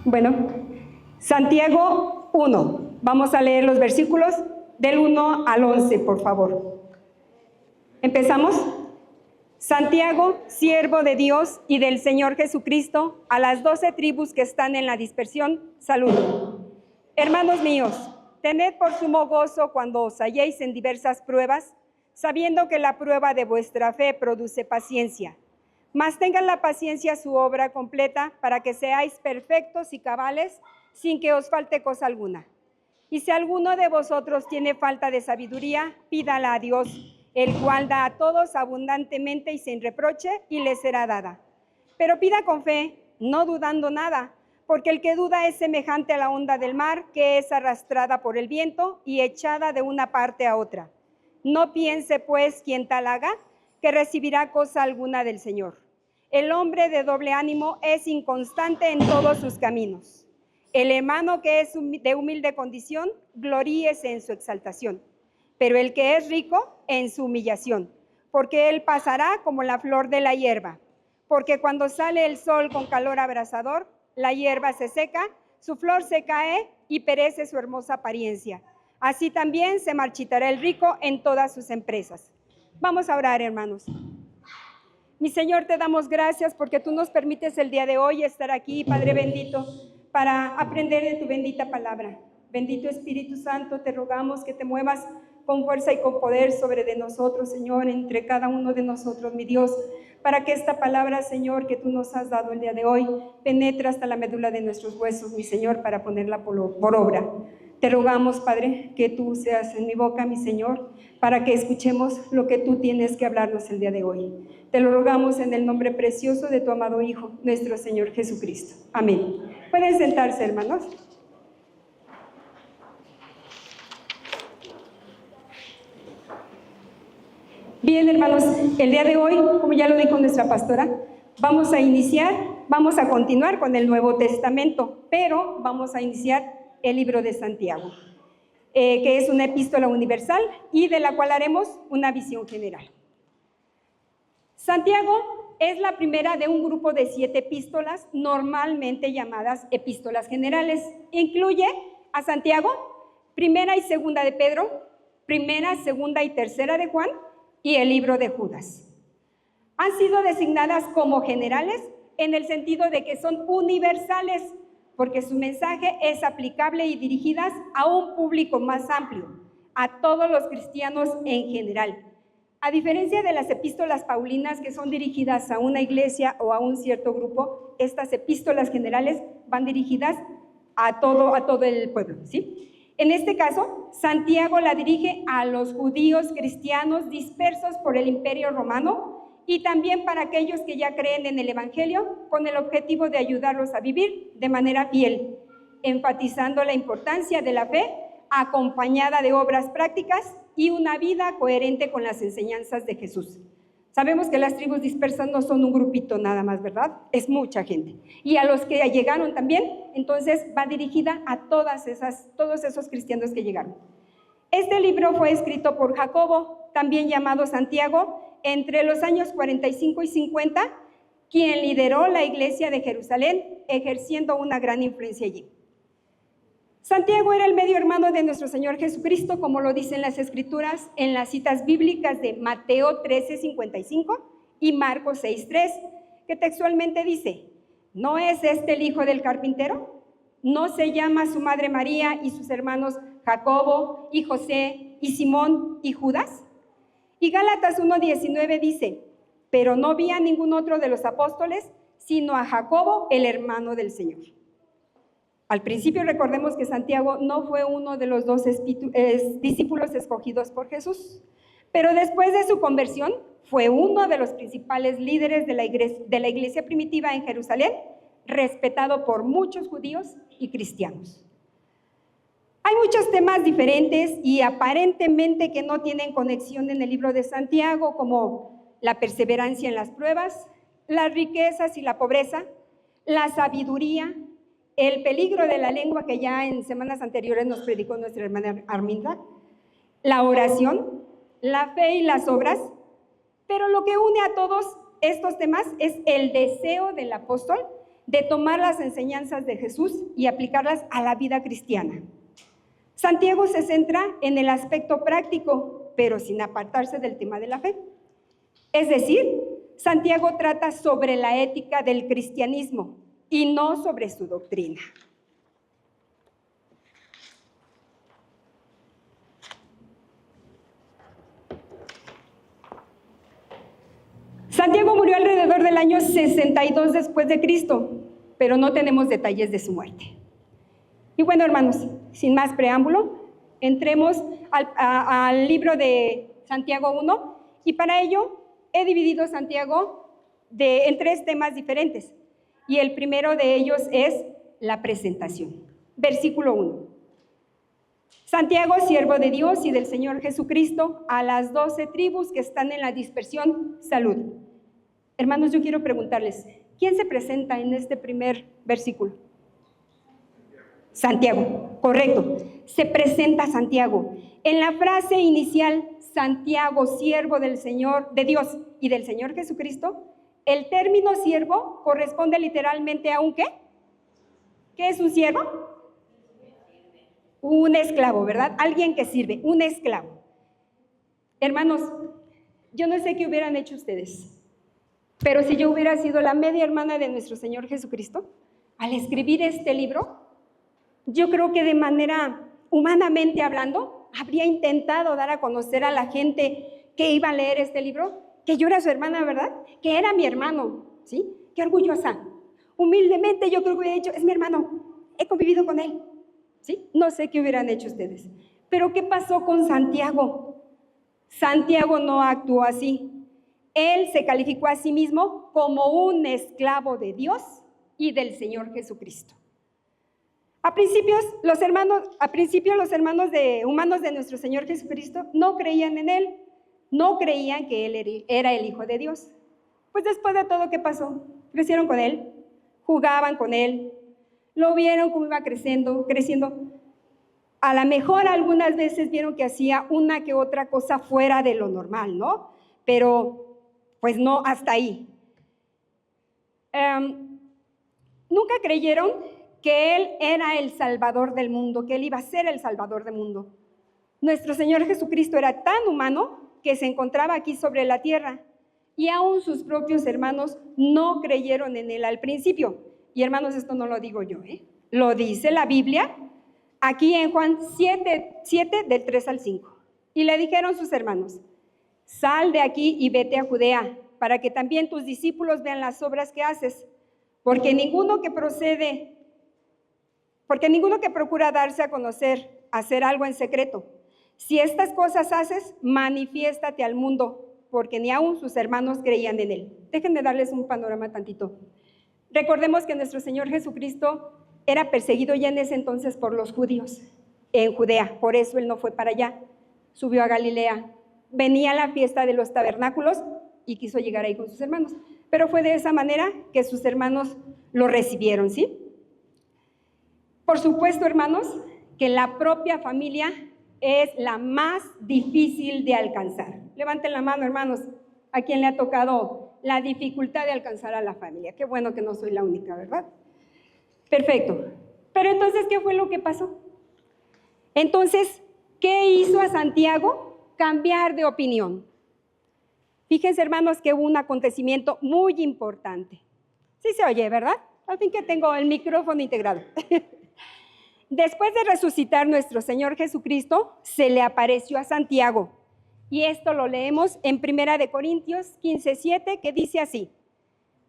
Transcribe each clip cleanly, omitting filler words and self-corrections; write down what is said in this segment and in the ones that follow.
Bueno, Santiago 1. Vamos a leer los versículos del 1 al 11, por favor. ¿Empezamos? Santiago, siervo de Dios y del Señor Jesucristo, a las 12 tribus que están en la dispersión, saludo. Hermanos míos, tened por sumo gozo cuando os halléis en diversas pruebas, sabiendo que la prueba de vuestra fe produce paciencia. Mas tengan la paciencia su obra completa, para que seáis perfectos y cabales, sin que os falte cosa alguna. Y si alguno de vosotros tiene falta de sabiduría, pídala a Dios, el cual da a todos abundantemente y sin reproche, y le será dada. Pero pida con fe, no dudando nada, porque el que duda es semejante a la onda del mar, que es arrastrada por el viento y echada de una parte a otra. No piense, pues, quien tal haga, que recibirá cosa alguna del Señor. El hombre de doble ánimo es inconstante en todos sus caminos. El hermano que es de humilde condición, gloríese en su exaltación, pero el que es rico, en su humillación, porque él pasará como la flor de la hierba. Porque cuando sale el sol con calor abrasador, la hierba se seca, su flor se cae y perece su hermosa apariencia. Así también se marchitará el rico en todas sus empresas. Vamos a orar, hermanos. Mi Señor, te damos gracias porque tú nos permites el día de hoy estar aquí, Padre bendito, para aprender de tu bendita palabra. Bendito Espíritu Santo, te rogamos que te muevas con fuerza y con poder sobre de nosotros, Señor, entre cada uno de nosotros, mi Dios, para que esta palabra, Señor, que tú nos has dado el día de hoy, penetre hasta la médula de nuestros huesos, mi Señor, para ponerla por obra. Te rogamos, Padre, que tú seas en mi boca, mi Señor, para que escuchemos lo que tú tienes que hablarnos el día de hoy. Te lo rogamos en el nombre precioso de tu amado Hijo, nuestro Señor Jesucristo. Amén. Pueden sentarse, hermanos. Bien, hermanos, el día de hoy, como ya lo dijo nuestra pastora, vamos a continuar con el Nuevo Testamento, pero vamos a iniciar el libro de Santiago, que es una epístola universal y de la cual haremos una visión general. Santiago es la primera de un grupo de 7 epístolas, normalmente llamadas epístolas generales. Incluye a Santiago, primera y segunda de Pedro, primera, segunda y tercera de Juan, y el libro de Judas. Han sido designadas como generales en el sentido de que son universales, porque su mensaje es aplicable y dirigidas a un público más amplio, a todos los cristianos en general. A diferencia de las epístolas paulinas, que son dirigidas a una iglesia o a un cierto grupo, estas epístolas generales van dirigidas a todo el pueblo, ¿sí? En este caso, Santiago la dirige a los judíos cristianos dispersos por el Imperio Romano y también para aquellos que ya creen en el Evangelio, con el objetivo de ayudarlos a vivir de manera fiel, enfatizando la importancia de la fe acompañada de obras prácticas y una vida coherente con las enseñanzas de Jesús. Sabemos que las tribus dispersas no son un grupito nada más, ¿verdad? Es mucha gente. Y a los que llegaron también, entonces va dirigida a todos esos cristianos que llegaron. Este libro fue escrito por Jacobo, también llamado Santiago, entre los años 45 y 50, quien lideró la iglesia de Jerusalén, ejerciendo una gran influencia allí. Santiago era el medio hermano de nuestro Señor Jesucristo, como lo dicen las Escrituras en las citas bíblicas de Mateo 13:55 y Marcos 6:3, que textualmente dice: ¿no es este el hijo del carpintero? ¿No se llama su madre María y sus hermanos Jacobo y José y Simón y Judas? Y Gálatas 1:19 dice: pero no vi a ningún otro de los apóstoles, sino a Jacobo, el hermano del Señor. Al principio recordemos que Santiago no fue uno de los 12 discípulos escogidos por Jesús, pero después de su conversión fue uno de los principales líderes de la iglesia primitiva en Jerusalén, respetado por muchos judíos y cristianos. Hay muchos temas diferentes y aparentemente que no tienen conexión en el libro de Santiago, como la perseverancia en las pruebas, las riquezas y la pobreza, la sabiduría, el peligro de la lengua, que ya en semanas anteriores nos predicó nuestra hermana Arminda, la oración, la fe y las obras, pero lo que une a todos estos temas es el deseo del apóstol de tomar las enseñanzas de Jesús y aplicarlas a la vida cristiana. Santiago se centra en el aspecto práctico, pero sin apartarse del tema de la fe. Es decir, Santiago trata sobre la ética del cristianismo y no sobre su doctrina. Santiago murió alrededor del año 62 después de Cristo, pero no tenemos detalles de su muerte. Y bueno, hermanos, sin más preámbulo, entremos al libro de Santiago 1, y para ello he dividido Santiago en 3 temas diferentes, y el primero de ellos es la presentación. Versículo 1. Santiago, siervo de Dios y del Señor Jesucristo, a las 12 tribus que están en la dispersión, salud. Hermanos, yo quiero preguntarles, ¿quién se presenta en este primer versículo? Santiago, correcto. Se presenta Santiago. En la frase inicial, Santiago, siervo del Señor, de Dios y del Señor Jesucristo, el término siervo corresponde literalmente a un ¿qué? ¿Qué es un siervo? Un esclavo, ¿verdad? Alguien que sirve, un esclavo. Hermanos, yo no sé qué hubieran hecho ustedes, pero si yo hubiera sido la media hermana de nuestro Señor Jesucristo, al escribir este libro, yo creo que de manera humanamente hablando, habría intentado dar a conocer a la gente que iba a leer este libro, que yo era su hermana, ¿verdad? Que era mi hermano, ¿sí? Qué orgullosa. Humildemente yo creo que hubiera dicho, es mi hermano, he convivido con él, ¿sí? No sé qué hubieran hecho ustedes. Pero ¿qué pasó con Santiago? Santiago no actuó así. Él se calificó a sí mismo como un esclavo de Dios y del Señor Jesucristo. A principio los hermanos humanos de nuestro Señor Jesucristo no creían en Él, no creían que Él era el Hijo de Dios. Pues después de todo, ¿qué pasó? Crecieron con Él, jugaban con Él, lo vieron cómo iba creciendo. A lo mejor algunas veces vieron que hacía una que otra cosa fuera de lo normal, ¿no? Pero pues no hasta ahí. Nunca creyeron que Él era el Salvador del mundo, que Él iba a ser el Salvador del mundo. Nuestro Señor Jesucristo era tan humano que se encontraba aquí sobre la tierra, y aún sus propios hermanos no creyeron en Él al principio. Y hermanos, esto no lo digo yo, lo dice la Biblia, aquí en Juan 7, del 3 al 5. Y le dijeron sus hermanos, sal de aquí y vete a Judea, para que también tus discípulos vean las obras que haces, porque ninguno que procura darse a conocer, hacer algo en secreto. Si estas cosas haces, manifiéstate al mundo, porque ni aún sus hermanos creían en Él. Déjenme darles un panorama tantito. Recordemos que nuestro Señor Jesucristo era perseguido ya en ese entonces por los judíos en Judea, por eso Él no fue para allá, subió a Galilea. Venía la fiesta de los tabernáculos y quiso llegar ahí con sus hermanos, pero fue de esa manera que sus hermanos lo recibieron, ¿sí? Por supuesto, hermanos, que la propia familia es la más difícil de alcanzar. Levanten la mano, hermanos, a quien le ha tocado la dificultad de alcanzar a la familia. Qué bueno que no soy la única, ¿verdad? Perfecto. Pero entonces, ¿qué fue lo que pasó? Entonces, ¿qué hizo a Santiago? Cambiar de opinión. Fíjense, hermanos, que hubo un acontecimiento muy importante. Sí se oye, ¿verdad? Al fin que tengo el micrófono integrado. Después de resucitar nuestro Señor Jesucristo, se le apareció a Santiago. Y esto lo leemos en 1 Corintios 15:7, que dice así: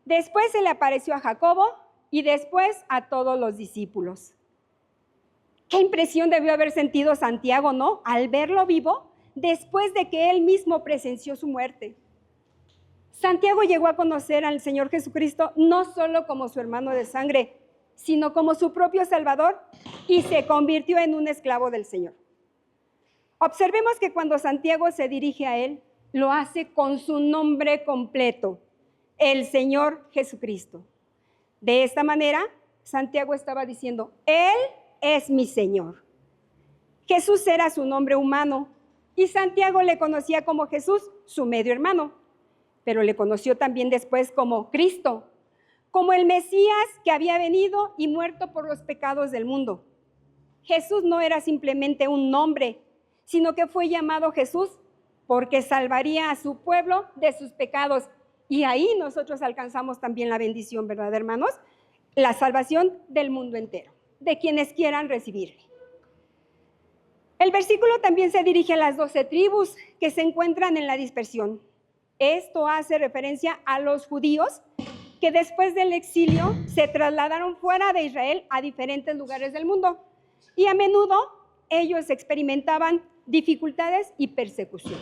después se le apareció a Jacobo y después a todos los discípulos. Qué impresión debió haber sentido Santiago, ¿no? Al verlo vivo, después de que él mismo presenció su muerte. Santiago llegó a conocer al Señor Jesucristo no solo como su hermano de sangre, sino como su propio Salvador, y se convirtió en un esclavo del Señor. Observemos que cuando Santiago se dirige a él, lo hace con su nombre completo, el Señor Jesucristo. De esta manera, Santiago estaba diciendo, Él es mi Señor. Jesús era su nombre humano, y Santiago le conocía como Jesús, su medio hermano, pero le conoció también después como Cristo, como el Mesías que había venido y muerto por los pecados del mundo. Jesús no era simplemente un nombre, sino que fue llamado Jesús porque salvaría a su pueblo de sus pecados. Y ahí nosotros alcanzamos también la bendición, ¿verdad, hermanos? La salvación del mundo entero, de quienes quieran recibirle. El versículo también se dirige a las 12 tribus que se encuentran en la dispersión. Esto hace referencia a los judíos que después del exilio se trasladaron fuera de Israel a diferentes lugares del mundo. Y a menudo ellos experimentaban dificultades y persecución.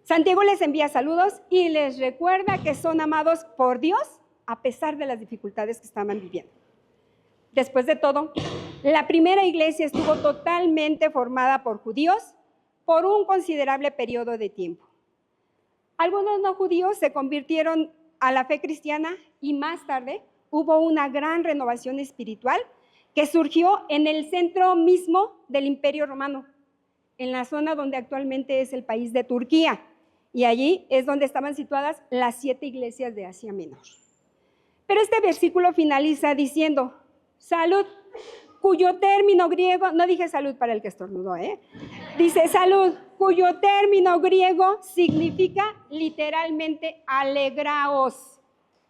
Santiago les envía saludos y les recuerda que son amados por Dios a pesar de las dificultades que estaban viviendo. Después de todo, la primera iglesia estuvo totalmente formada por judíos por un considerable periodo de tiempo. Algunos no judíos se convirtieron a la fe cristiana y más tarde hubo una gran renovación espiritual que surgió en el centro mismo del Imperio Romano, en la zona donde actualmente es el país de Turquía, y allí es donde estaban situadas las 7 iglesias de Asia Menor. Pero este versículo finaliza diciendo, salud, cuyo término griego, no dije salud para el que estornudó, dice salud, cuyo término griego significa literalmente alegraos.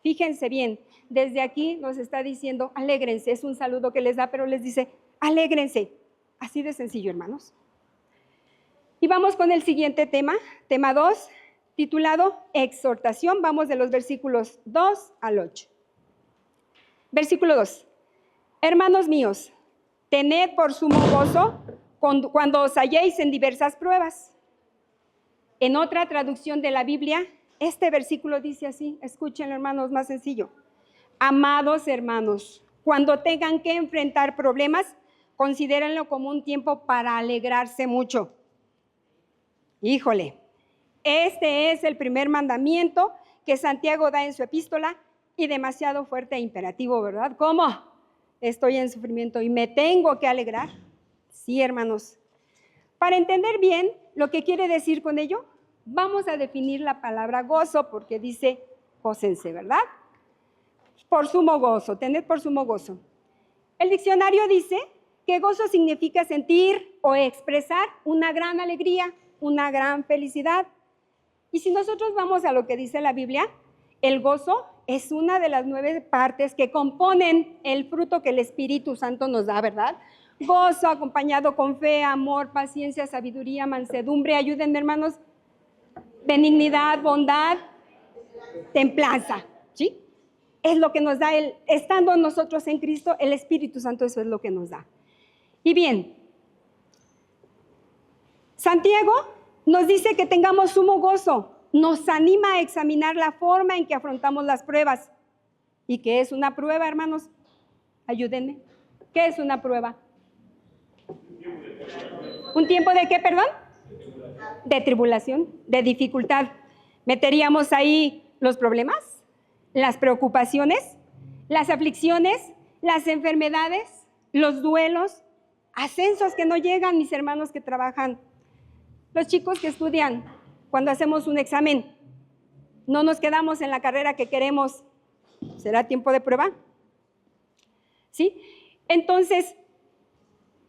Fíjense bien, desde aquí nos está diciendo alégrense, es un saludo que les da, pero les dice alégrense, así de sencillo, hermanos. Y vamos con el siguiente tema 2, titulado exhortación. Vamos de los versículos 2 al 8. Versículo 2. Hermanos míos, tened por sumo gozo cuando os halléis en diversas pruebas. En otra traducción de la Biblia, este versículo dice así, escuchen, hermanos, más sencillo. Amados hermanos, cuando tengan que enfrentar problemas, considérenlo como un tiempo para alegrarse mucho. Híjole, este es el primer mandamiento que Santiago da en su epístola y demasiado fuerte e imperativo, ¿verdad? ¿Cómo? Estoy en sufrimiento y me tengo que alegrar. Sí, hermanos. Para entender bien lo que quiere decir con ello, vamos a definir la palabra gozo porque dice gócense, ¿verdad? Por sumo gozo, tened por sumo gozo. El diccionario dice que gozo significa sentir o expresar una gran alegría, una gran felicidad. Y si nosotros vamos a lo que dice la Biblia, el gozo es una de las 9 partes que componen el fruto que el Espíritu Santo nos da, ¿verdad? Gozo acompañado con fe, amor, paciencia, sabiduría, mansedumbre, ayúdenme, hermanos, benignidad, bondad, templanza, ¿sí? Es lo que nos da, estando nosotros en Cristo, el Espíritu Santo, eso es lo que nos da. Y bien, Santiago nos dice que tengamos sumo gozo, nos anima a examinar la forma en que afrontamos las pruebas. ¿Y qué es una prueba, hermanos? Ayúdenme. ¿Qué es una prueba? ¿Un tiempo de qué, perdón? De tribulación, de dificultad. ¿Meteríamos ahí los problemas, las preocupaciones, las aflicciones, las enfermedades, los duelos, ascensos que no llegan, mis hermanos que trabajan? Los chicos que estudian, cuando hacemos un examen, no nos quedamos en la carrera que queremos. ¿Será tiempo de prueba? ¿Sí? Entonces,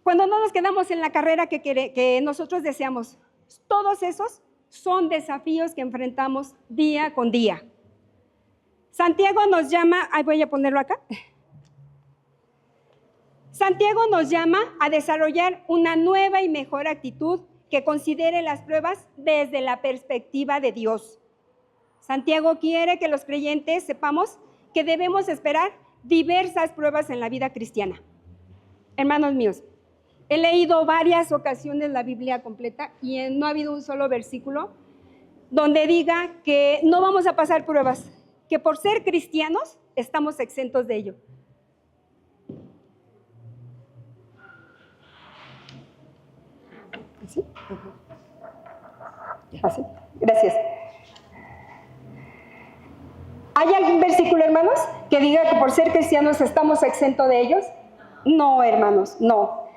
cuando no nos quedamos en la carrera que nosotros deseamos, todos esos son desafíos que enfrentamos día con día. Santiago nos llama, voy a ponerlo acá. Santiago nos llama a desarrollar una nueva y mejor actitud que considere las pruebas desde la perspectiva de Dios. Santiago quiere que los creyentes sepamos que debemos esperar diversas pruebas en la vida cristiana. Hermanos míos, he leído varias ocasiones la Biblia completa y no ha habido un solo versículo donde diga que no vamos a pasar pruebas, que por ser cristianos estamos exentos de ello. ¿Sí? ¿Así? Gracias. ¿Hay algún versículo, hermanos, que diga que por ser cristianos estamos exentos de ellos? No, hermanos, no.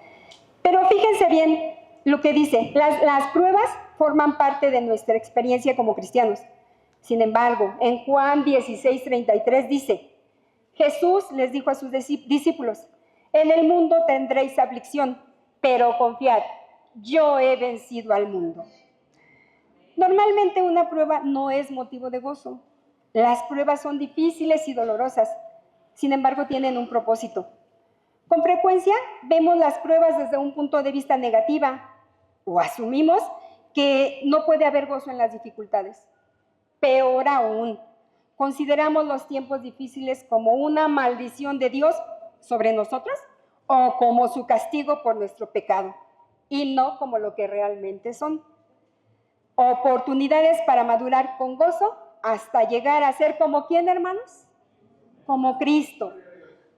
Pero fíjense bien lo que dice. Las pruebas forman parte de nuestra experiencia como cristianos. Sin embargo, en Juan 16:33 dice, Jesús les dijo a sus discípulos, en el mundo tendréis aflicción, pero confiad, yo he vencido al mundo. Normalmente una prueba no es motivo de gozo. Las pruebas son difíciles y dolorosas, sin embargo tienen un propósito. Con frecuencia vemos las pruebas desde un punto de vista negativa o asumimos que no puede haber gozo en las dificultades. Peor aún, consideramos los tiempos difíciles como una maldición de Dios sobre nosotros o como su castigo por nuestro pecado y no como lo que realmente son. Oportunidades para madurar con gozo hasta llegar a ser como ¿quién, hermanos? Como Cristo.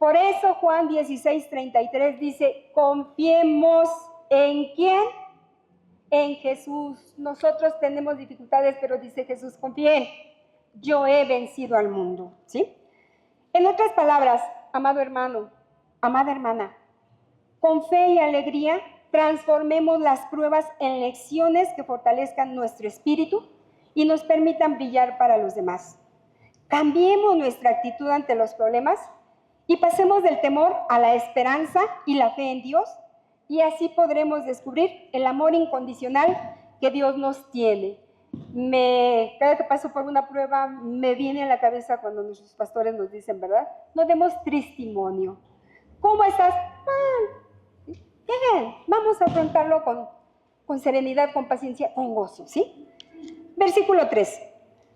Por eso Juan 16:33 dice, confiemos ¿en quién? En Jesús. Nosotros tenemos dificultades, pero dice Jesús, confíen, yo he vencido al mundo, ¿sí? En otras palabras, amado hermano, amada hermana, con fe y alegría transformemos las pruebas en lecciones que fortalezcan nuestro espíritu y nos permitan brillar para los demás. Cambiemos nuestra actitud ante los problemas y pasemos del temor a la esperanza y la fe en Dios, y así podremos descubrir el amor incondicional que Dios nos tiene. Cada que paso por una prueba me viene a la cabeza cuando nuestros pastores nos dicen, ¿verdad? No demos testimonio. ¿Cómo estás? Bien, vamos a afrontarlo con serenidad, con paciencia, con gozo, ¿sí? Versículo 3.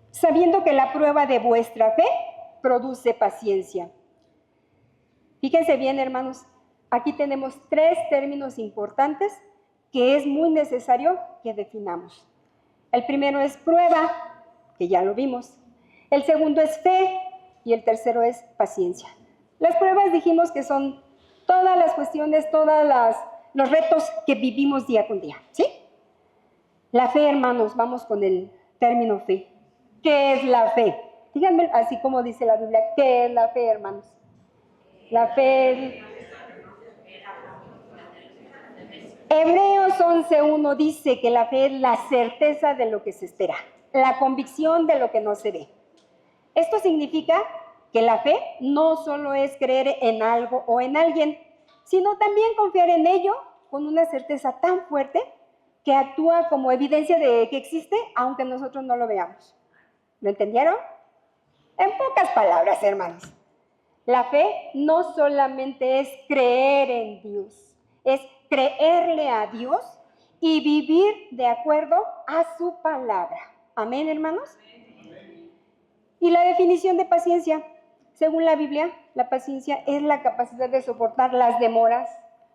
Sabiendo que la prueba de vuestra fe produce paciencia. Fíjense bien, hermanos, aquí tenemos 3 términos importantes que es muy necesario que definamos. El primero es prueba, que ya lo vimos. El segundo es fe y el tercero es paciencia. Las pruebas dijimos que son todas las cuestiones, los retos que vivimos día con día, ¿sí? La fe, hermanos, vamos con el término fe. ¿Qué es la fe? Díganme, así como dice la Biblia, ¿qué es la fe, hermanos? La fe. Hebreos 11:1 dice que la fe es la certeza de lo que se espera, la convicción de lo que no se ve. Esto significa que la fe no solo es creer en algo o en alguien, sino también confiar en ello con una certeza tan fuerte que actúa como evidencia de que existe, aunque nosotros no lo veamos. ¿Lo entendieron? En pocas palabras, hermanos, la fe no solamente es creer en Dios, es creerle a Dios y vivir de acuerdo a su palabra. Amén, hermanos. Y la definición de paciencia, según la Biblia, la paciencia es la capacidad de soportar las demoras,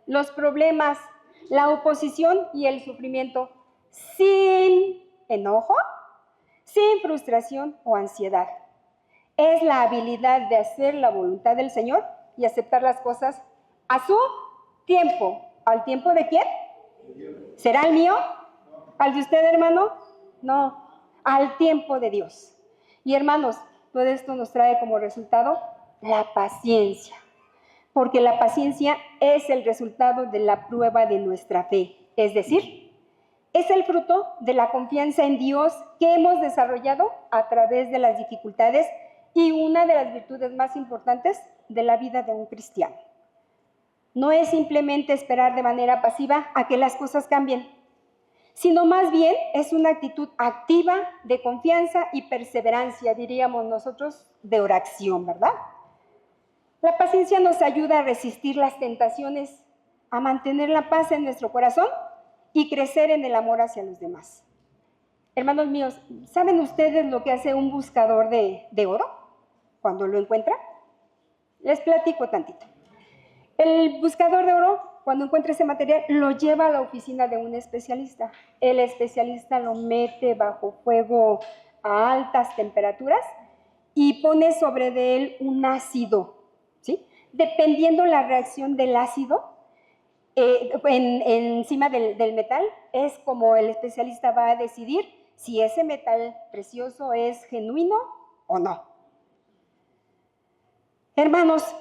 los problemas, la oposición y el sufrimiento sin enojo, sin frustración o ansiedad. Es la habilidad de hacer la voluntad del Señor y aceptar las cosas a su tiempo. ¿Al tiempo de quién? ¿Será el mío? ¿Al de usted, hermano? No, al tiempo de Dios. Y hermanos, todo esto nos trae como resultado la paciencia, porque la paciencia es el resultado de la prueba de nuestra fe, es decir, es el fruto de la confianza en Dios que hemos desarrollado a través de las dificultades y una de las virtudes más importantes de la vida de un cristiano. No es simplemente esperar de manera pasiva a que las cosas cambien, sino más bien es una actitud activa de confianza y perseverancia, diríamos nosotros, de oración, ¿verdad? La paciencia nos ayuda a resistir las tentaciones, a mantener la paz en nuestro corazón y crecer en el amor hacia los demás. Hermanos míos, ¿saben ustedes lo que hace un buscador de oro cuando lo encuentra? Les platico tantito. El buscador de oro, cuando encuentra ese material, lo lleva a la oficina de un especialista. El especialista lo mete bajo fuego a altas temperaturas y pone sobre de él un ácido, ¿sí? Dependiendo la reacción del ácido encima del metal, es como el especialista va a decidir si ese metal precioso es genuino o no. Hermanos,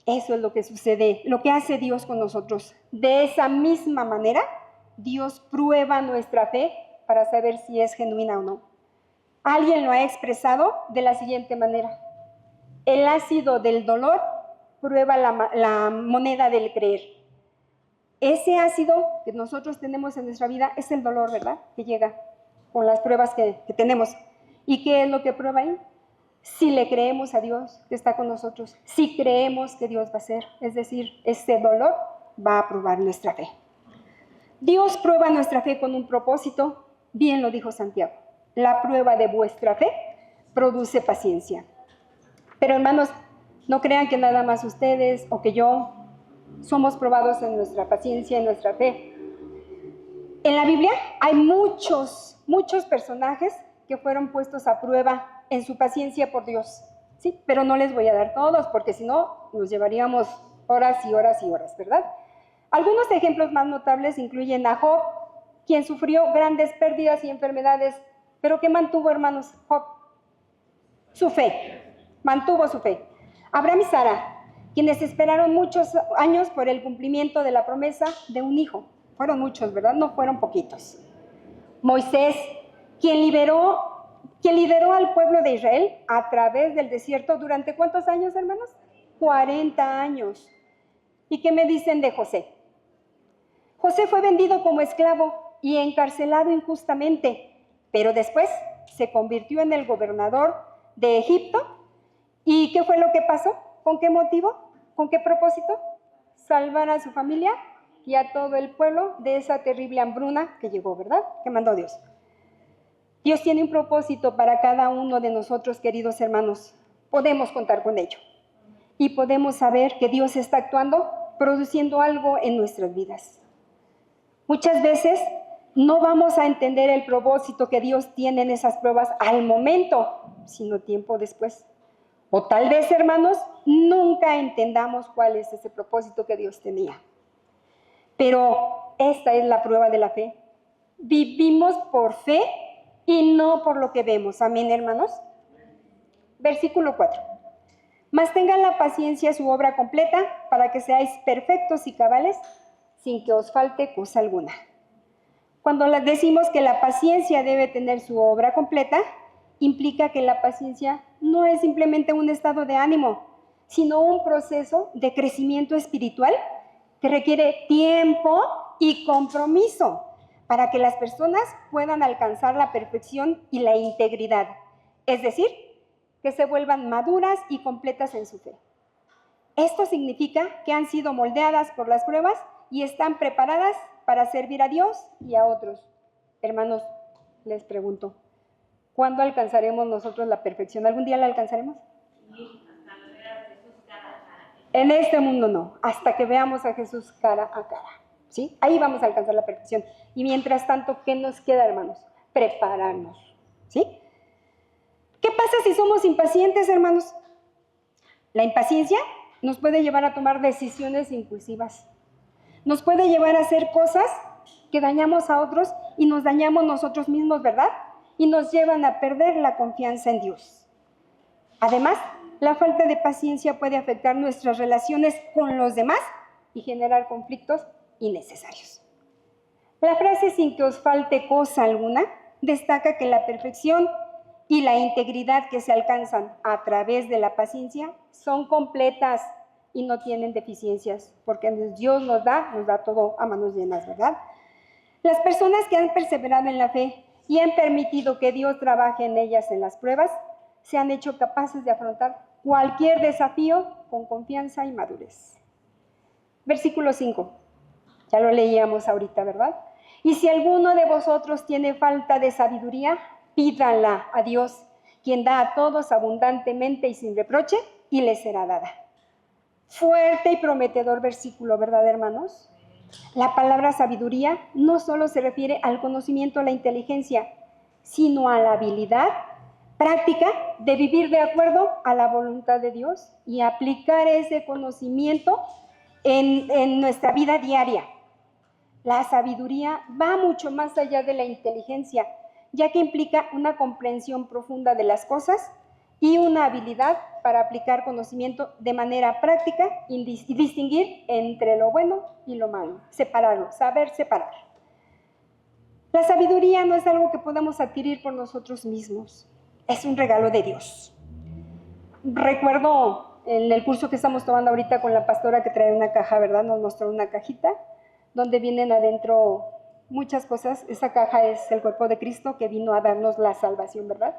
eso es lo que sucede, lo que hace Dios con nosotros. De esa misma manera, Dios prueba nuestra fe para saber si es genuina o no. Alguien lo ha expresado de la siguiente manera: El ácido del dolor prueba la moneda del creer. Ese ácido que nosotros tenemos en nuestra vida es el dolor, ¿verdad? Que llega con las pruebas que tenemos. ¿Y qué es lo que prueba ahí? Si le creemos a Dios que está con nosotros, si creemos que Dios va a hacer, es decir, ese dolor va a probar nuestra fe. Dios prueba nuestra fe con un propósito, bien lo dijo Santiago. La prueba de vuestra fe produce paciencia. Pero hermanos, no crean que nada más ustedes o que yo somos probados en nuestra paciencia, en nuestra fe. En la Biblia hay muchos personajes que fueron puestos a prueba en su paciencia por Dios, ¿sí? Pero no les voy a dar todos, porque si no, nos llevaríamos horas y horas y horas, ¿verdad? Algunos ejemplos más notables incluyen a Job, quien sufrió grandes pérdidas y enfermedades, pero ¿qué mantuvo, hermanos? Job, su fe, mantuvo su fe. Abraham y Sara, quienes esperaron muchos años por el cumplimiento de la promesa de un hijo. Fueron muchos, ¿verdad? No fueron poquitos. Moisés, quien lideró al pueblo de Israel a través del desierto durante ¿cuántos años, hermanos? 40 años. ¿Y qué me dicen de José? José fue vendido como esclavo y encarcelado injustamente, pero después se convirtió en el gobernador de Egipto. ¿Y qué fue lo que pasó? ¿Con qué motivo? ¿Con qué propósito? Salvar a su familia y a todo el pueblo de esa terrible hambruna que llegó, ¿verdad? Que mandó Dios. Dios tiene un propósito para cada uno de nosotros, queridos hermanos. Podemos contar con ello. Y podemos saber que Dios está actuando, produciendo algo en nuestras vidas. Muchas veces no vamos a entender el propósito que Dios tiene en esas pruebas al momento, sino tiempo después. O tal vez, hermanos, nunca entendamos cuál es ese propósito que Dios tenía. Pero esta es la prueba de la fe. Vivimos por fe y no por lo que vemos. Amén, hermanos. Versículo 4. Mas tengan la paciencia su obra completa, para que seáis perfectos y cabales, sin que os falte cosa alguna. Cuando decimos que la paciencia debe tener su obra completa, implica que la paciencia no es simplemente un estado de ánimo, sino un proceso de crecimiento espiritual que requiere tiempo y compromiso para que las personas puedan alcanzar la perfección y la integridad, es decir, que se vuelvan maduras y completas en su fe. Esto significa que han sido moldeadas por las pruebas y están preparadas para servir a Dios y a otros. Hermanos, les pregunto, ¿cuándo alcanzaremos nosotros la perfección? ¿Algún día la alcanzaremos? En este mundo no, hasta que veamos a Jesús cara a cara, ¿sí? Ahí vamos a alcanzar la perfección. Y mientras tanto, ¿qué nos queda, hermanos? Prepararnos, ¿sí? ¿Qué pasa si somos impacientes, hermanos? La impaciencia nos puede llevar a tomar decisiones impulsivas. Nos puede llevar a hacer cosas que dañamos a otros y nos dañamos nosotros mismos, ¿verdad? Y nos llevan a perder la confianza en Dios. Además, la falta de paciencia puede afectar nuestras relaciones con los demás y generar conflictos innecesarios. La frase "sin que os falte cosa alguna" destaca que la perfección y la integridad que se alcanzan a través de la paciencia son completas y no tienen deficiencias, porque Dios nos da todo a manos llenas, ¿verdad? Las personas que han perseverado en la fe y han permitido que Dios trabaje en ellas en las pruebas, se han hecho capaces de afrontar cualquier desafío con confianza y madurez. Versículo 5, ya lo leíamos ahorita, ¿verdad? Y si alguno de vosotros tiene falta de sabiduría, pídanla a Dios, quien da a todos abundantemente y sin reproche, y les será dada. Fuerte y prometedor versículo, ¿verdad, hermanos? La palabra sabiduría no solo se refiere al conocimiento o la inteligencia, sino a la habilidad práctica de vivir de acuerdo a la voluntad de Dios y aplicar ese conocimiento en nuestra vida diaria. La sabiduría va mucho más allá de la inteligencia, ya que implica una comprensión profunda de las cosas y una habilidad para aplicar conocimiento de manera práctica y distinguir entre lo bueno y lo malo, separarlo, saber separar. La sabiduría no es algo que podamos adquirir por nosotros mismos, es un regalo de Dios. Recuerdo en el curso que estamos tomando ahorita con la pastora que trae una caja, ¿verdad? Nos mostró una cajita donde vienen adentro muchas cosas. Esa caja es el cuerpo de Cristo que vino a darnos la salvación, ¿verdad?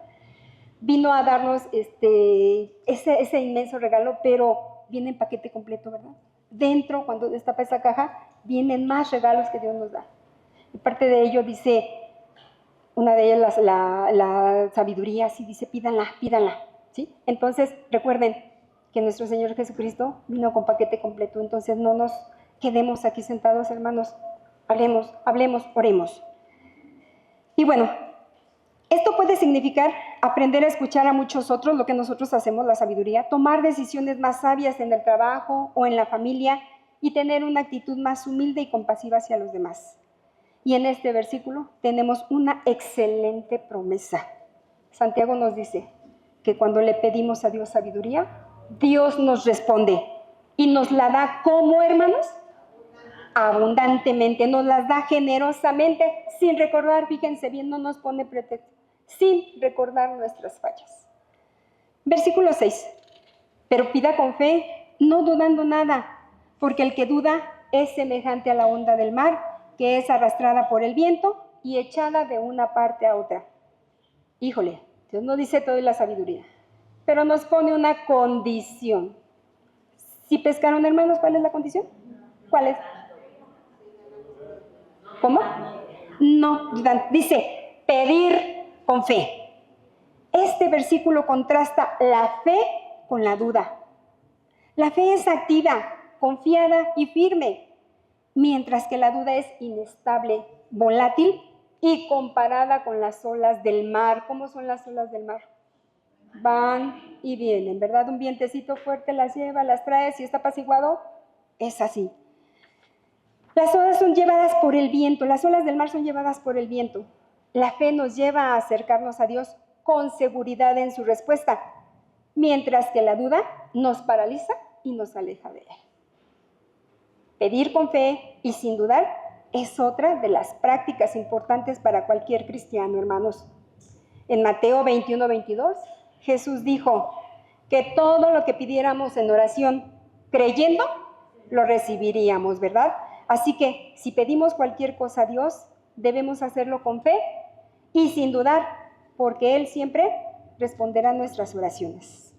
Vino a darnos ese inmenso regalo, pero viene en paquete completo, ¿verdad? Dentro, cuando destapa esa caja, vienen más regalos que Dios nos da. Y parte de ello dice, una de ellas, la sabiduría, sí dice, pídanla, ¿sí? Entonces, recuerden que nuestro Señor Jesucristo vino con paquete completo, entonces no nos quedemos aquí sentados, hermanos, hablemos, oremos. Y bueno, esto puede significar aprender a escuchar a muchos otros, lo que nosotros hacemos, la sabiduría, tomar decisiones más sabias en el trabajo o en la familia y tener una actitud más humilde y compasiva hacia los demás. Y en este versículo tenemos una excelente promesa. Santiago nos dice que cuando le pedimos a Dios sabiduría, Dios nos responde y nos la da ¿cómo, hermanos? Abundantemente, nos las da generosamente, sin recordar, fíjense bien, no nos pone pretexto, sin recordar nuestras fallas. Versículo 6. Pero pida con fe, no dudando nada, porque el que duda es semejante a la onda del mar, que es arrastrada por el viento y echada de una parte a otra. Híjole, Dios no dice todo en la sabiduría, pero nos pone una condición. Si pescaron, hermanos, ¿cuál es la condición? ¿Cuál es? ¿Cómo? No, dice pedir con fe. Este versículo contrasta la fe con la duda. La fe es activa, confiada y firme, mientras que la duda es inestable, volátil y comparada con las olas del mar. ¿Cómo son las olas del mar? Van y vienen, ¿verdad? Un vientecito fuerte las lleva, las trae, si está apaciguado, es así. Las olas son llevadas por el viento, las olas del mar son llevadas por el viento. La fe nos lleva a acercarnos a Dios con seguridad en su respuesta, mientras que la duda nos paraliza y nos aleja de Él. Pedir con fe y sin dudar es otra de las prácticas importantes para cualquier cristiano, hermanos. En Mateo 21-22, Jesús dijo que todo lo que pidiéramos en oración, creyendo, lo recibiríamos, ¿verdad? Así que si pedimos cualquier cosa a Dios, debemos hacerlo con fe y sin dudar, porque Él siempre responderá a nuestras oraciones.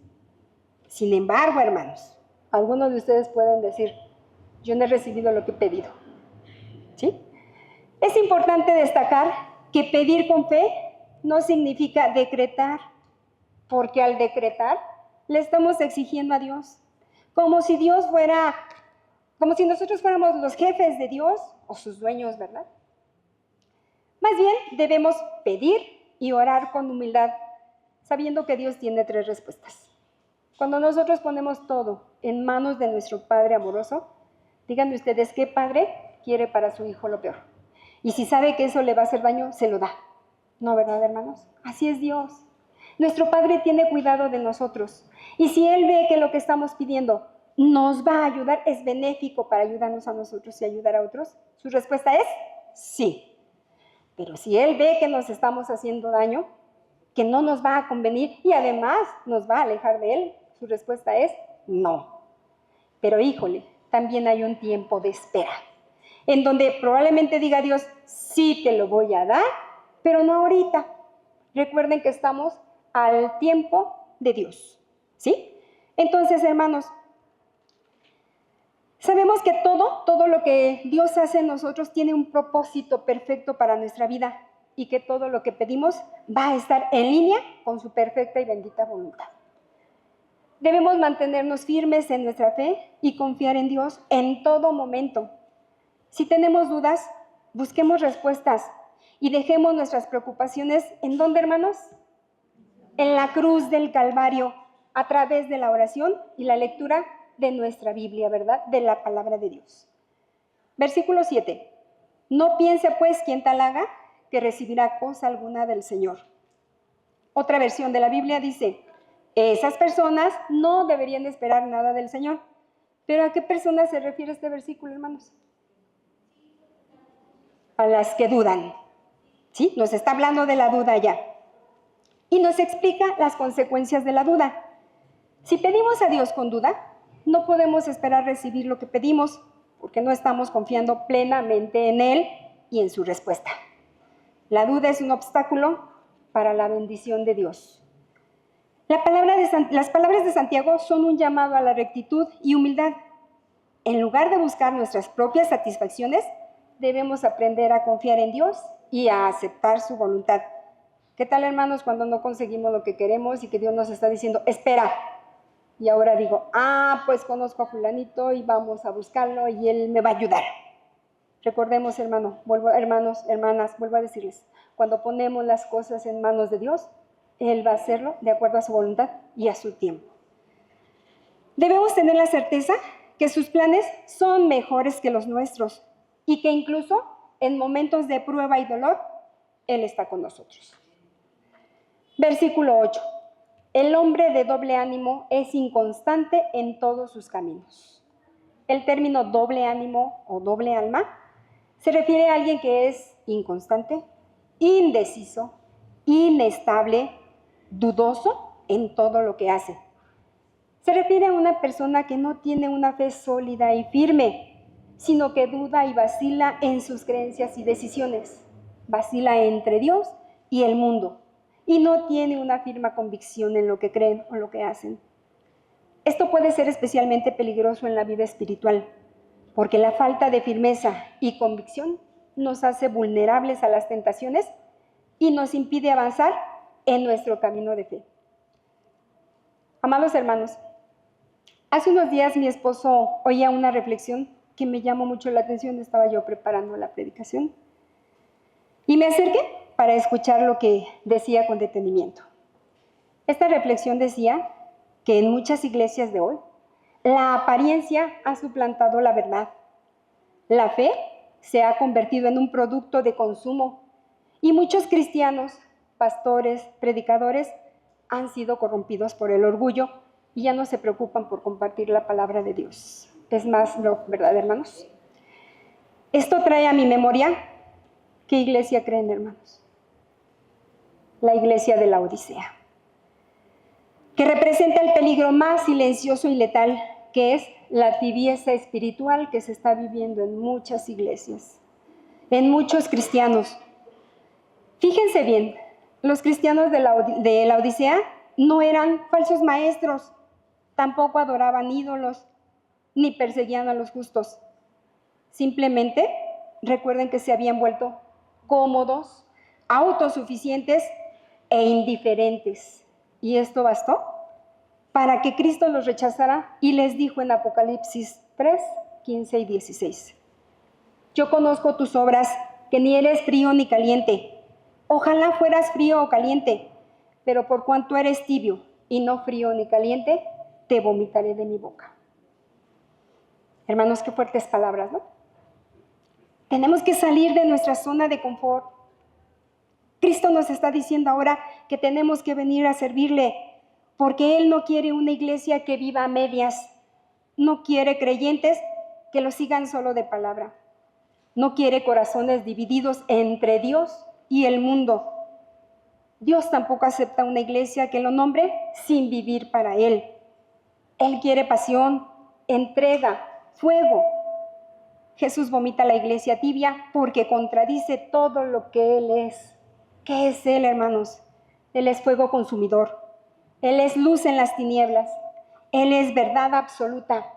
Sin embargo, hermanos, algunos de ustedes pueden decir, yo no he recibido lo que he pedido, ¿sí? Es importante destacar que pedir con fe no significa decretar, porque al decretar le estamos exigiendo a Dios, como si nosotros fuéramos los jefes de Dios o sus dueños, ¿verdad? Más bien debemos pedir y orar con humildad, sabiendo que Dios tiene 3 respuestas. Cuando nosotros ponemos todo en manos de nuestro Padre amoroso, díganme ustedes qué padre quiere para su hijo lo peor. Y si sabe que eso le va a hacer daño, se lo da. ¿No, verdad, hermanos? Así es Dios. Nuestro Padre tiene cuidado de nosotros. Y si Él ve que lo que estamos pidiendo nos va a ayudar, es benéfico para ayudarnos a nosotros y ayudar a otros, su respuesta es sí. Pero si Él ve que nos estamos haciendo daño, que no nos va a convenir y además nos va a alejar de Él, su respuesta es no. Pero híjole, también hay un tiempo de espera, en donde probablemente diga Dios, sí te lo voy a dar, pero no ahorita. Recuerden que estamos al tiempo de Dios, ¿sí? Entonces, hermanos, sabemos que todo lo que Dios hace en nosotros tiene un propósito perfecto para nuestra vida y que todo lo que pedimos va a estar en línea con su perfecta y bendita voluntad. Debemos mantenernos firmes en nuestra fe y confiar en Dios en todo momento. Si tenemos dudas, busquemos respuestas y dejemos nuestras preocupaciones, ¿en dónde, hermanos? En la cruz del Calvario, a través de la oración y la lectura de nuestra Biblia, ¿verdad? De la palabra de Dios. Versículo 7. No piense pues quien tal haga que recibirá cosa alguna del Señor. Otra versión de la Biblia dice, esas personas no deberían esperar nada del Señor. ¿Pero a qué personas se refiere este versículo, hermanos? A las que dudan. ¿Sí? Nos está hablando de la duda ya. Y nos explica las consecuencias de la duda. Si pedimos a Dios con duda, no podemos esperar recibir lo que pedimos porque no estamos confiando plenamente en Él y en su respuesta. La duda es un obstáculo para la bendición de Dios. Las palabras de Santiago son un llamado a la rectitud y humildad. En lugar de buscar nuestras propias satisfacciones, debemos aprender a confiar en Dios y a aceptar su voluntad. ¿Qué tal, hermanos, cuando no conseguimos lo que queremos y que Dios nos está diciendo, espera? Y ahora digo, pues conozco a fulanito y vamos a buscarlo y él me va a ayudar. Recordemos, hermanos, hermanas, vuelvo a decirles, cuando ponemos las cosas en manos de Dios, Él va a hacerlo de acuerdo a su voluntad y a su tiempo. Debemos tener la certeza que sus planes son mejores que los nuestros y que incluso en momentos de prueba y dolor, Él está con nosotros. Versículo 8. El hombre de doble ánimo es inconstante en todos sus caminos. El término doble ánimo o doble alma se refiere a alguien que es inconstante, indeciso, inestable, dudoso en todo lo que hace. Se refiere a una persona que no tiene una fe sólida y firme, sino que duda y vacila en sus creencias y decisiones. Vacila entre Dios y el mundo y no tiene una firme convicción en lo que creen o lo que hacen. Esto puede ser especialmente peligroso en la vida espiritual, porque la falta de firmeza y convicción nos hace vulnerables a las tentaciones y nos impide avanzar en nuestro camino de fe. Amados hermanos, hace unos días mi esposo oía una reflexión que me llamó mucho la atención. Estaba yo preparando la predicación y me acerqué para escuchar lo que decía con detenimiento. Esta reflexión decía que en muchas iglesias de hoy la apariencia ha suplantado la verdad. La fe se ha convertido en un producto de consumo y muchos cristianos, pastores, predicadores han sido corrompidos por el orgullo y ya no se preocupan por compartir la palabra de Dios. Es más, ¿verdad, hermanos? Esto trae a mi memoria, ¿qué iglesia creen, hermanos? La iglesia de la Odisea, que representa el peligro más silencioso y letal, que es la tibieza espiritual que se está viviendo en muchas iglesias, en muchos cristianos. Fíjense bien, los cristianos de la Odisea no eran falsos maestros, tampoco adoraban ídolos, ni perseguían a los justos. Simplemente recuerden que se habían vuelto cómodos, autosuficientes e indiferentes. Y esto bastó para que Cristo los rechazara y les dijo en Apocalipsis 3, 15 y 16. Yo conozco tus obras, que ni eres frío ni caliente. Ojalá fueras frío o caliente, pero por cuanto eres tibio y no frío ni caliente, te vomitaré de mi boca. Hermanos, qué fuertes palabras, ¿no? Tenemos que salir de nuestra zona de confort. Cristo nos está diciendo ahora que tenemos que venir a servirle, porque Él no quiere una iglesia que viva a medias, no quiere creyentes que lo sigan solo de palabra, no quiere corazones divididos entre Dios y el mundo. Dios tampoco acepta una iglesia que lo nombre sin vivir para Él. Él quiere pasión, entrega, fuego. Jesús vomita la iglesia tibia porque contradice todo lo que Él es. ¿Qué es Él, hermanos? Él es fuego consumidor. Él es luz en las tinieblas. Él es verdad absoluta.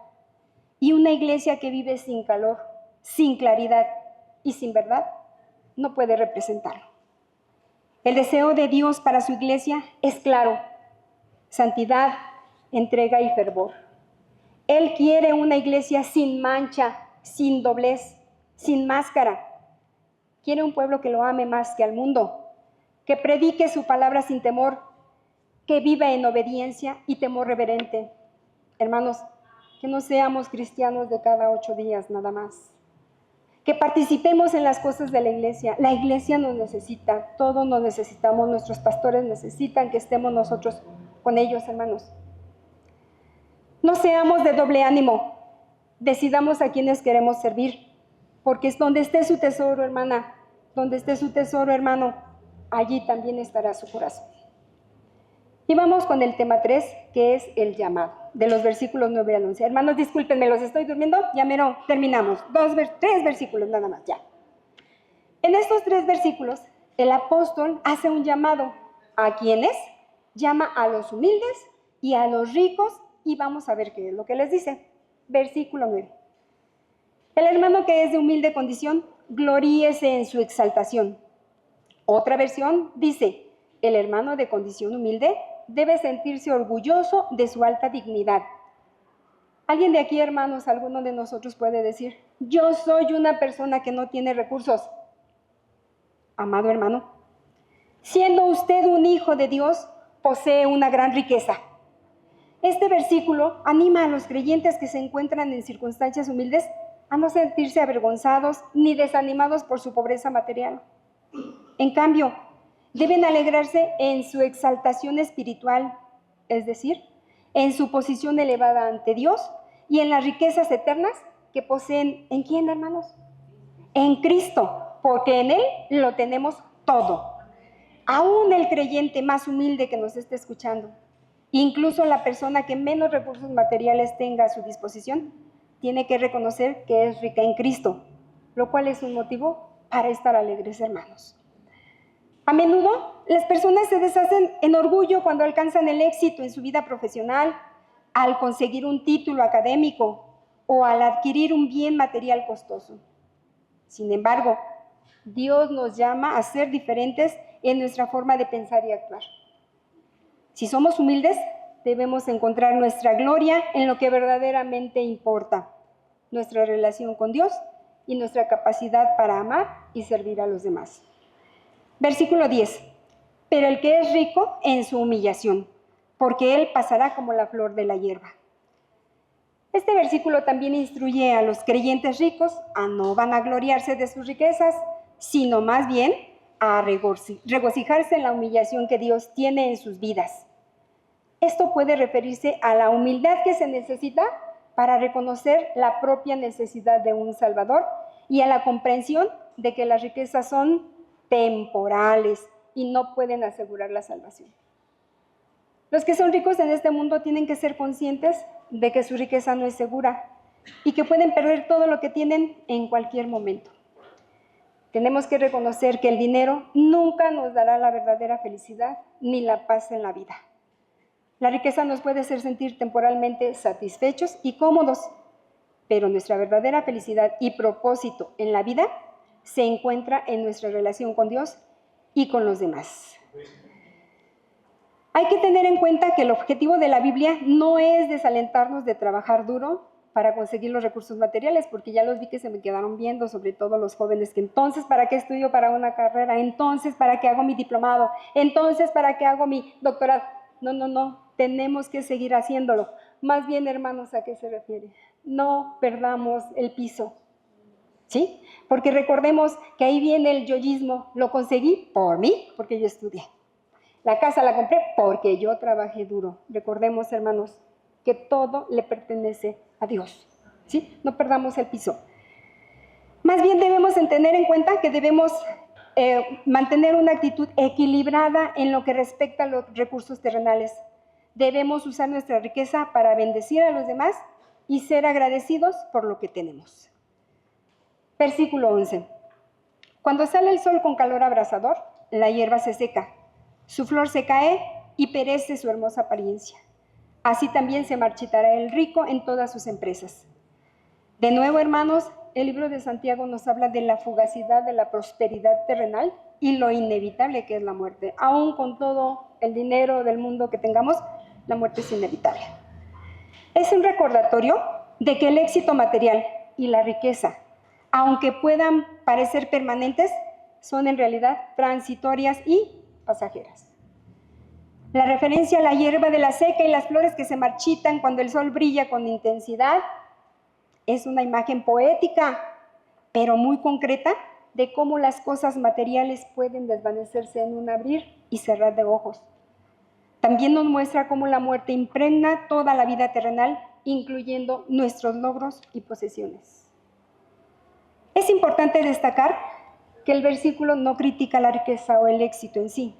Y una iglesia que vive sin calor, sin claridad y sin verdad, no puede representarlo. El deseo de Dios para su iglesia es claro: santidad, entrega y fervor. Él quiere una iglesia sin mancha, sin doblez, sin máscara. Quiere un pueblo que lo ame más que al mundo, que predique su palabra sin temor, que viva en obediencia y temor reverente. Hermanos, que no seamos cristianos de cada 8 días nada más. Que participemos en las cosas de la iglesia. La iglesia nos necesita, todos nos necesitamos, nuestros pastores necesitan que estemos nosotros con ellos, hermanos. No seamos de doble ánimo, decidamos a quienes queremos servir, porque es donde esté su tesoro, hermana, donde esté su tesoro, hermano, allí también estará su corazón. Y vamos con el tema 3, que es el llamado, de los versículos 9 al 11. Hermanos, discúlpenme, los estoy durmiendo, ya mero terminamos. 3 versículos nada más, ya. En estos 3 versículos, el apóstol hace un llamado. ¿A quiénes? Llama a los humildes y a los ricos, y vamos a ver qué es lo que les dice. Versículo 9. El hermano que es de humilde condición, gloríese en su exaltación. Otra versión dice, el hermano de condición humilde debe sentirse orgulloso de su alta dignidad. ¿Alguien de aquí, hermanos, alguno de nosotros puede decir, yo soy una persona que no tiene recursos? Amado hermano, siendo usted un hijo de Dios, posee una gran riqueza. Este versículo anima a los creyentes que se encuentran en circunstancias humildes a no sentirse avergonzados ni desanimados por su pobreza material. En cambio, deben alegrarse en su exaltación espiritual, es decir, en su posición elevada ante Dios y en las riquezas eternas que poseen. ¿En quién, hermanos? En Cristo, porque en Él lo tenemos todo. Aún el creyente más humilde que nos esté escuchando, incluso la persona que menos recursos materiales tenga a su disposición, tiene que reconocer que es rica en Cristo, lo cual es un motivo para estar alegres, hermanos. A menudo, las personas se deshacen en orgullo cuando alcanzan el éxito en su vida profesional, al conseguir un título académico o al adquirir un bien material costoso. Sin embargo, Dios nos llama a ser diferentes en nuestra forma de pensar y actuar. Si somos humildes, debemos encontrar nuestra gloria en lo que verdaderamente importa, nuestra relación con Dios y nuestra capacidad para amar y servir a los demás. Versículo 10. Pero el que es rico en su humillación, porque él pasará como la flor de la hierba. Este versículo también instruye a los creyentes ricos a no vanagloriarse de sus riquezas, sino más bien a regocijarse en la humillación que Dios tiene en sus vidas. Esto puede referirse a la humildad que se necesita para reconocer la propia necesidad de un Salvador y a la comprensión de que las riquezas son temporales y no pueden asegurar la salvación. Los que son ricos en este mundo tienen que ser conscientes de que su riqueza no es segura y que pueden perder todo lo que tienen en cualquier momento. Tenemos que reconocer que el dinero nunca nos dará la verdadera felicidad ni la paz en la vida. La riqueza nos puede hacer sentir temporalmente satisfechos y cómodos, pero nuestra verdadera felicidad y propósito en la vida se encuentra en nuestra relación con Dios y con los demás. Hay que tener en cuenta que el objetivo de la Biblia no es desalentarnos de trabajar duro para conseguir los recursos materiales, porque ya los vi que se me quedaron viendo, sobre todo los jóvenes, que entonces, ¿para qué estudio para una carrera? Entonces, ¿para qué hago mi diplomado? Entonces, ¿para qué hago mi doctorado? No, tenemos que seguir haciéndolo. Más bien, hermanos, ¿a qué se refiere? No perdamos el piso, ¿sí? Porque recordemos que ahí viene el yoísmo, lo conseguí por mí, porque yo estudié. La casa la compré porque yo trabajé duro. Recordemos, hermanos, que todo le pertenece a Dios, ¿sí? No perdamos el piso. Más bien debemos tener en cuenta que debemos mantener una actitud equilibrada en lo que respecta a los recursos terrenales. Debemos usar nuestra riqueza para bendecir a los demás y ser agradecidos por lo que tenemos. Versículo 11. Cuando sale el sol con calor abrasador, la hierba se seca, su flor se cae y perece su hermosa apariencia. Así también se marchitará el rico en todas sus empresas. De nuevo, hermanos, el libro de Santiago nos habla de la fugacidad de la prosperidad terrenal y lo inevitable que es la muerte. Aún con todo el dinero del mundo que tengamos, la muerte es inevitable. Es un recordatorio de que el éxito material y la riqueza, aunque puedan parecer permanentes, son en realidad transitorias y pasajeras. La referencia a la hierba de la seca y las flores que se marchitan cuando el sol brilla con intensidad es una imagen poética, pero muy concreta, de cómo las cosas materiales pueden desvanecerse en un abrir y cerrar de ojos. También nos muestra cómo la muerte impregna toda la vida terrenal, incluyendo nuestros logros y posesiones. Es importante destacar que el versículo no critica la riqueza o el éxito en sí.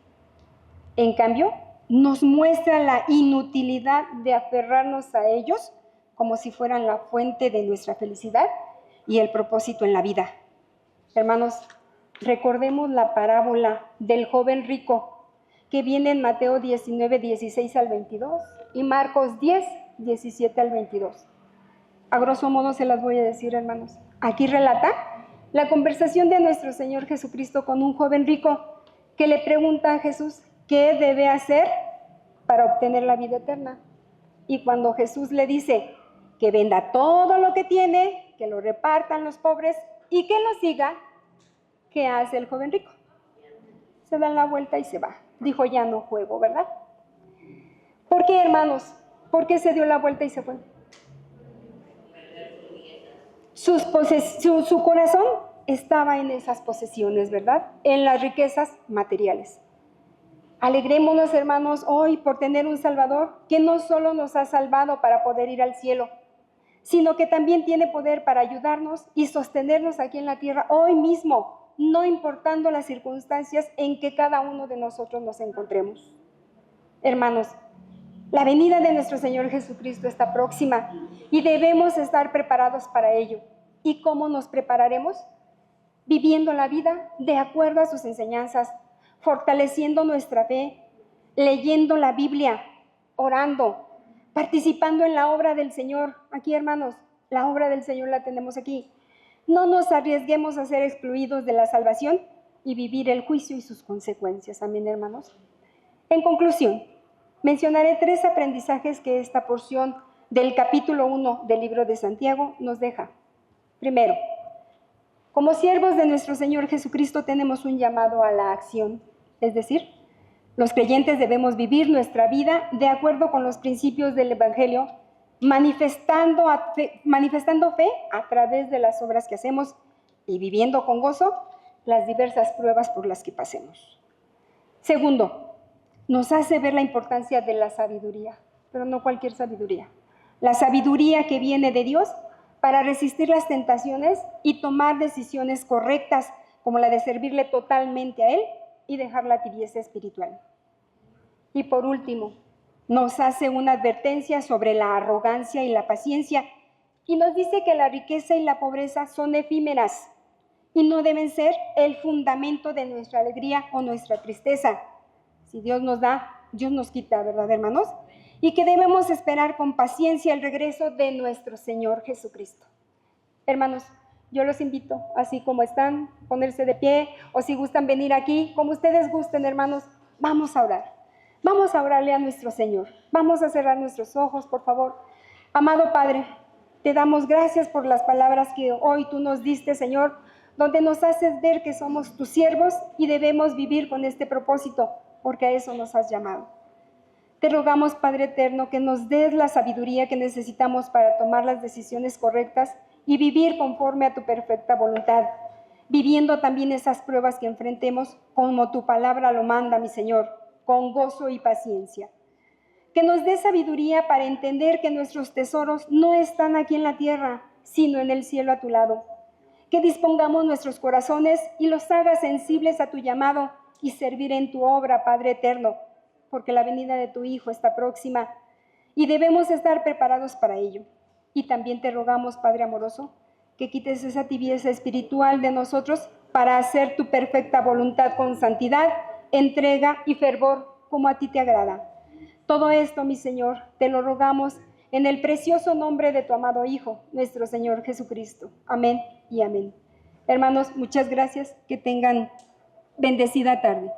En cambio, nos muestra la inutilidad de aferrarnos a ellos como si fueran la fuente de nuestra felicidad y el propósito en la vida. Hermanos, recordemos la parábola del joven rico que viene en Mateo 19, 16 al 22 y Marcos 10, 17 al 22. A grosso modo se las voy a decir, hermanos. Aquí relata la conversación de nuestro Señor Jesucristo con un joven rico que le pregunta a Jesús qué debe hacer para obtener la vida eterna. Y cuando Jesús le dice que venda todo lo que tiene, que lo repartan los pobres y que lo siga, ¿qué hace el joven rico? Se da la vuelta y se va. Dijo, ya no juego, ¿verdad? ¿Por qué, hermanos? ¿Por qué se dio la vuelta y se fue? Su corazón estaba en esas posesiones, ¿verdad? En las riquezas materiales. Alegrémonos, hermanos, hoy por tener un Salvador que no solo nos ha salvado para poder ir al cielo, sino que también tiene poder para ayudarnos y sostenernos aquí en la tierra hoy mismo, no importando las circunstancias en que cada uno de nosotros nos encontremos. Hermanos, la venida de nuestro Señor Jesucristo está próxima y debemos estar preparados para ello. ¿Y cómo nos prepararemos? Viviendo la vida de acuerdo a sus enseñanzas, fortaleciendo nuestra fe, leyendo la Biblia, orando, participando en la obra del Señor. Aquí, hermanos, la obra del Señor la tenemos aquí. No nos arriesguemos a ser excluidos de la salvación y vivir el juicio y sus consecuencias. Amén, hermanos. En conclusión, mencionaré 3 aprendizajes que esta porción del capítulo 1 del libro de Santiago nos deja. Primero, como siervos de nuestro Señor Jesucristo tenemos un llamado a la acción, es decir, los creyentes debemos vivir nuestra vida de acuerdo con los principios del Evangelio, manifestando fe a través de las obras que hacemos y viviendo con gozo las diversas pruebas por las que pasemos. Segundo, nos hace ver la importancia de la sabiduría, pero no cualquier sabiduría. La sabiduría que viene de Dios para resistir las tentaciones y tomar decisiones correctas, como la de servirle totalmente a Él y dejar la tibieza espiritual. Y por último, nos hace una advertencia sobre la arrogancia y la paciencia y nos dice que la riqueza y la pobreza son efímeras y no deben ser el fundamento de nuestra alegría o nuestra tristeza. Si Dios nos da, Dios nos quita, ¿verdad, hermanos? Y que debemos esperar con paciencia el regreso de nuestro Señor Jesucristo. Hermanos, yo los invito, así como están, ponerse de pie, o si gustan venir aquí, como ustedes gusten, hermanos, vamos a orar. Vamos a orarle a nuestro Señor. Vamos a cerrar nuestros ojos, por favor. Amado Padre, te damos gracias por las palabras que hoy tú nos diste, Señor, donde nos haces ver que somos tus siervos y debemos vivir con este propósito, porque a eso nos has llamado. Te rogamos, Padre eterno, que nos des la sabiduría que necesitamos para tomar las decisiones correctas y vivir conforme a tu perfecta voluntad, viviendo también esas pruebas que enfrentemos como tu palabra lo manda, mi Señor, con gozo y paciencia. Que nos dé sabiduría para entender que nuestros tesoros no están aquí en la tierra, sino en el cielo a tu lado. Que dispongamos nuestros corazones y los hagas sensibles a tu llamado y servir en tu obra, Padre eterno, porque la venida de tu Hijo está próxima y debemos estar preparados para ello. Y también te rogamos, Padre amoroso, que quites esa tibieza espiritual de nosotros para hacer tu perfecta voluntad con santidad, entrega y fervor como a ti te agrada. Todo esto, mi Señor, te lo rogamos en el precioso nombre de tu amado Hijo, nuestro Señor Jesucristo. Amén y amén. Hermanos, muchas gracias. Que tengan bendecida tarde.